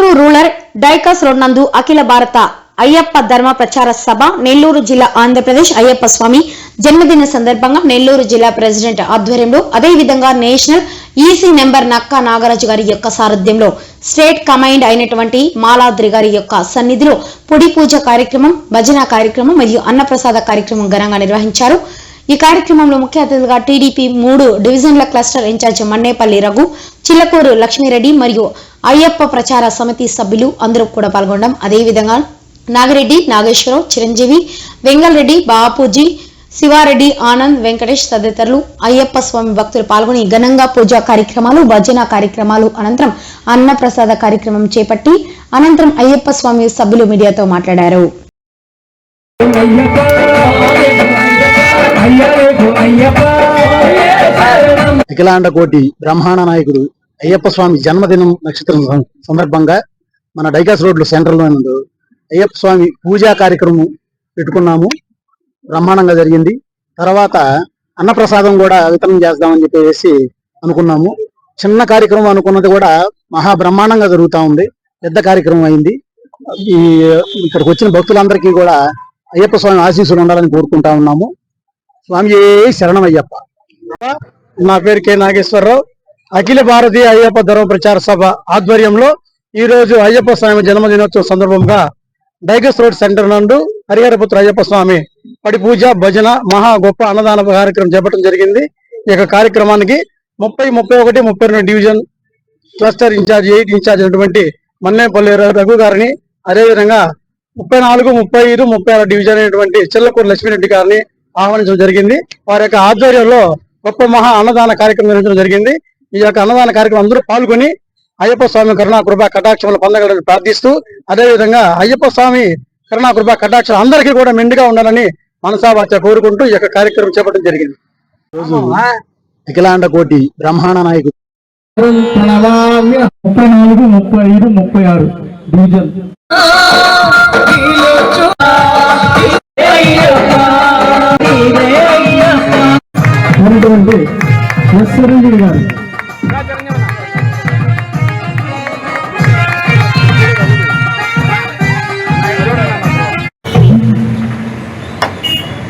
Nellore rural డైకాస్ road నందు అఖిల భారత అయ్యప్ప ధర్మ ప్రచార సభ నెల్లూరు జిల్లా ఆంధ్రప్రదేశ్ అయ్యప్ప స్వామి జన్మదిన సందర్భంగా నెల్లూరు జిల్లా ప్రెసిడెంట్ ఆధ్వర్యంలో అదేవిధంగా national EC number Nakka Nagaraju గారి యొక్క సారథ్యంలో స్టేట్ కమాండ్ అయినటువంటి మాలాద్రి గారి యొక్క సన్నిధిలో పొడి పూజ కార్యక్రమం, భజన కార్యక్రమం మరియు అన్నప్రసాద కార్యక్రమం ఘనంగా నిర్వహించారు. ఈ కార్యక్రమంలో ముఖ్య అతిథిగా టీడీపీ 3 డివిజన్ల క్లస్టర్ ఇన్ఛార్జ్ మన్నేపల్లి రఘు, చిల్లకూరు లక్ష్మీరెడ్డి మరియు అయ్యప్ప ప్రచార సమితి సభ్యులు అందరూ కూడా పాల్గొనడం, అదేవిధంగా నాగిరెడ్డి, నాగేశ్వరరావు, చిరంజీవి, వెంగళరెడ్డి, బాపూజీ, శివారెడ్డి, ఆనంద్, వెంకటేష్ తదితరులు అయ్యప్ప స్వామి భక్తులు పాల్గొని ఘనంగా పూజా కార్యక్రమాలు, భజన కార్యక్రమాలు అనంతరం అన్నప్రసాద కార్యక్రమం చేపట్టి అనంతరం అయ్యప్ప స్వామి సభ్యులు మీడియాతో మాట్లాడారు. అఖిలాండ కోటి బ్రహ్మాండ నాయకుడు అయ్యప్ప స్వామి జన్మదినం నక్షత్రం సందర్భంగా మన డైకాస్ రోడ్లు సెంటర్ లో అయ్యప్ప స్వామి పూజా కార్యక్రమం పెట్టుకున్నాము. బ్రహ్మాండంగా జరిగింది. తర్వాత అన్నప్రసాదం కూడా వితరణ చేద్దామని చెప్పేసి అనుకున్నాము. చిన్న కార్యక్రమం అనుకున్నది కూడా మహా బ్రహ్మాండంగా జరుగుతూ ఉంది. పెద్ద కార్యక్రమం అయింది. ఇక్కడికి వచ్చిన భక్తులందరికీ కూడా అయ్యప్ప స్వామి ఆశీస్సులు ఉండాలని కోరుకుంటా ఉన్నాము. స్వామి శరణం అయ్యప్ప. నా పేరు కె నాగేశ్వరరావు. అఖిల భారతీయ అయ్యప్ప ధర్మ ప్రచార సభ ఆధ్వర్యంలో ఈ రోజు అయ్యప్ప స్వామి జన్మదినోత్సవం సందర్భంగా డైకాస్ రోడ్ సెంటర్ నందు హరిహరపుత్ర అయ్యప్ప స్వామి పడి పూజ, భజన, మహా గొప్ప అన్నదాన కార్యక్రమం చేపట్టడం జరిగింది. ఈ యొక్క కార్యక్రమానికి 30, 31, 32 డివిజన్ క్లస్టర్ ఇన్ఛార్జ్ 8 ఇన్ఛార్జ్ అయినటువంటి మన్నేపల్లి రఘు గారిని, అదేవిధంగా 34, 35, 36 డివిజన్ అయినటువంటి చిల్లకూరు లక్ష్మీరెడ్డి గారిని ఆహ్వానించడం జరిగింది. వారి యొక్క ఆధ్వర్యంలో గొప్ప మహా అన్నదాన కార్యక్రమం నిర్వహించడం జరిగింది. ఈ యొక్క అన్నదాన కార్యక్రమం అందరూ పాల్గొని అయ్యప్ప స్వామి కరుణా కృపా కటాక్షములు పొందగలని ప్రార్థిస్తూ, అదేవిధంగా అయ్యప్ప స్వామి కరుణా కృపా కటాక్షలు అందరికీ కూడా మెండుగా ఉండాలని మనసావాచ కోరుకుంటూ ఈ యొక్క కార్యక్రమం చేపట్టడం జరిగింది. రోజు అఖిలాండ కోటి బ్రహ్మాండ నాయకుడు 34, 35, 36 డివిజన్ ఎస్ చిరంజీవి గారు